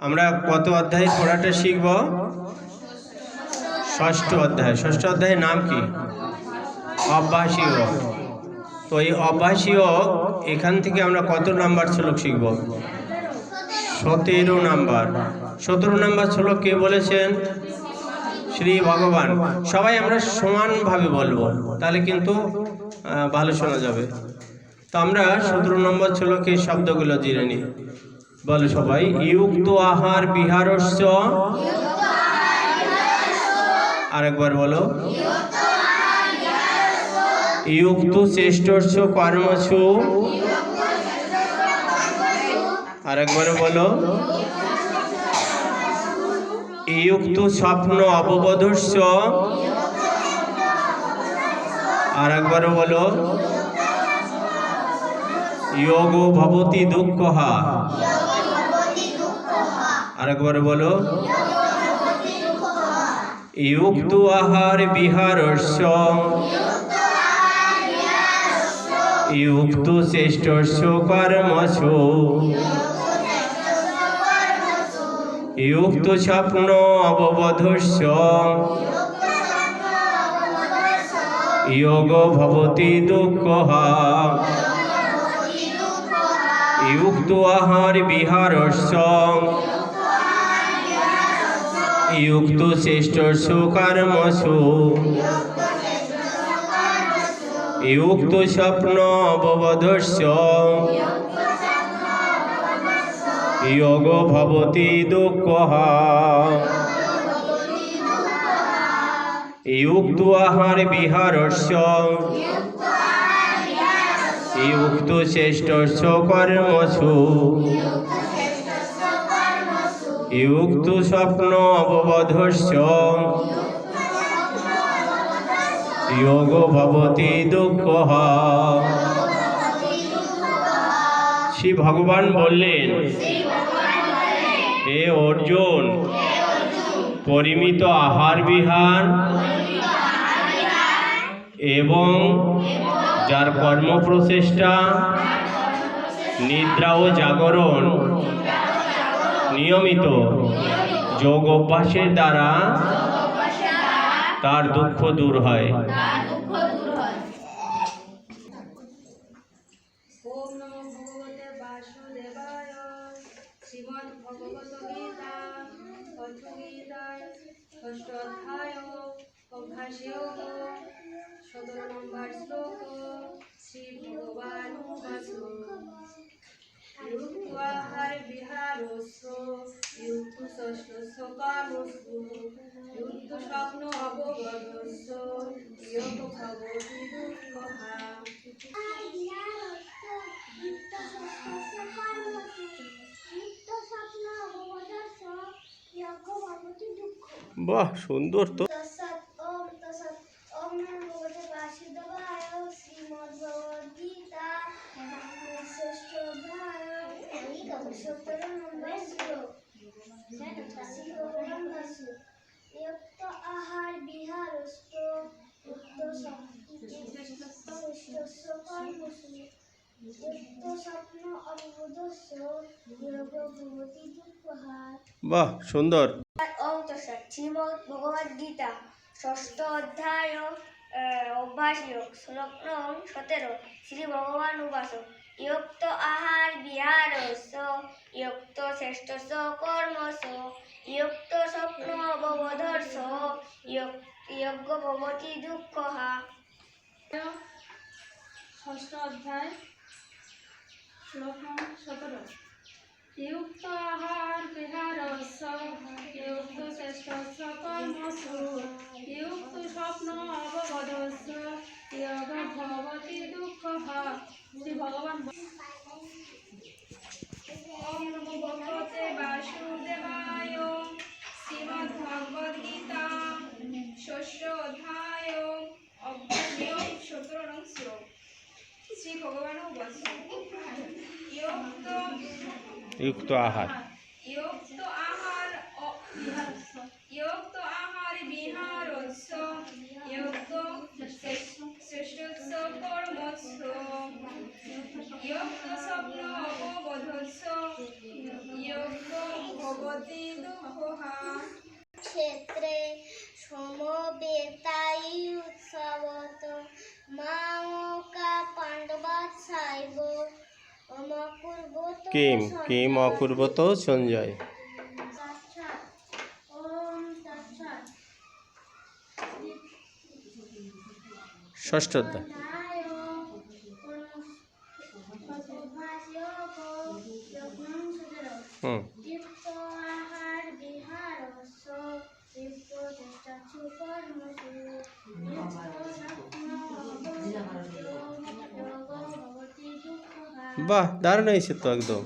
আমরা কত অধ্যায় পড়াটা শিখব? ষষ্ঠ অধ্যায়। ষষ্ঠ অধ্যায়ের নাম কি? অভ্যাসী যোগ। তো এই অভ্যাসী যোগ এখান থেকে আমরা কত নাম্বার শ্লোক শিখব? 17 নাম্বার। 17 নাম্বার শ্লোক কে বলেছেন? শ্রী ভগবান। সবাই আমরা সমানভাবে বলবো, তাহলে কিন্তু ভালো শোনা যাবে। তো আমরা 17 নম্বর শ্লোকের শব্দগুলো জেনে নিই। বলো সবাই। ইউক্ত আহার বিহারস্য। আরেকবার বলো। ইউক্ত শ্রেষ্ঠস্য কর্মসু। আরেকবার বলো। ইউক্ত স্বপ্ন অববোধস্য। আরেকবার বলো। যোগো ভবতি দুঃখঃ। আরেকবার বলো। ইউক্ত আহার বিহারস্য। ইউক্ত শ্রেষ্ঠস্য কর্মসু। ইউক্ত স্বপ্ন অববোধস্য। যোগো ভবতি দুঃখঃ। ইউক্ত আহার বিহারস্য। ইউক্ত শ্রেষ্ঠস্য কর্মসু। ইউক্ত স্বপ্ন অববোধস্য। যোগো ভবতি দুঃখঃ। ইউক্ত আহার বিহারস্য। ইউক্ত শ্রেষ্ঠস্য কর্মসু। ইউক্ত স্বপ্ন অববোধস্য। যোগো ভবতি দুঃখঃ। শ্রী ভগবান বললেন, হে অর্জুন, পরিমিত আহার বিহার এবং যার কর্ম প্রচেষ্টা, নিদ্রা ও জাগরণ নিয়মিত যোগ অভ্যাসের দ্বারা তার দুঃখ দূর হয়। ওম নমো ভগবতে বাসুদেবায়। শ্রীমদ্ ভগবত গীতা অথগীতায় ষষ্ঠ অধ্যায় অভ্যাসী যোগ 17 নম্বর শ্লোক। শ্রী ভগবান বাসু। ইউক্ত আহার বিহারস্য। ইউক্ত ষষ্ঠস্য কর্মসু। ইউক্ত স্বপ্ন অববোধস্য। যোগো ভবতি দুঃখঃ। বাহ, সুন্দর তো। আহার বিহারস্য। শ্রেষ্ঠস্য কর্মসু। ইউক্ত স্বপ্ন অববোধস্য। যোগো ভবতি দুঃখঃ। বাহ, সুন্দর। ওম তৎসৎ। শ্রীমদ্ ভগবদ গীতা ষষ্ঠ অধ্যায় অভ্যাসী যোগ শ্লোক নং 17। শ্রী ভগবান উবাচ। ইউক্ত আহার বিহারস্য। ইউক্ত শ্রেষ্ঠস্য কর্মসু। ইউক্ত স্বপ্ন অববোধস্য। যোগো ভবতি দুঃখঃ। ষষ্ঠ অধ্যায় শ্লোক নং 17। ইউক্ত আহার বিহারস্য। ইউক্ত শ্রেষ্ঠস্য কর্মসু। ইউক্ত স্বপ্ন অববোধস্য। যোগো ভবতি দুঃখঃ। শ্রী ভগবান। ওম নমো ভগবতে বাসুদেবায়। শ্রীমদ্ ভগবদ গীতা ষষ্ঠ অধ্যায় অভ্যাসী যোগ 17 নং শ্লোক। শ্রী ভগবান উবাচ। ইউক্ত আহার। ইউক্ত আহার ইউক্ত আহার বিহারস্য। ইউক্ত শ্রেষ্ঠস্য কর্মসু। ইউক্ত স্বপ্ন অববোধস্য। যোগো ভবতি দুঃখহা ক্ষেত্রে সমবেতাই উৎসবত মামকা পাণ্ডবাৎসাইব অমকুর্বত কিম অকুর্বত সঞ্জয়। ওম তৎসৎ। ষষ্ঠ অধ্যায়। হুম বাহ, দারুণ হয়েছে তো একদম।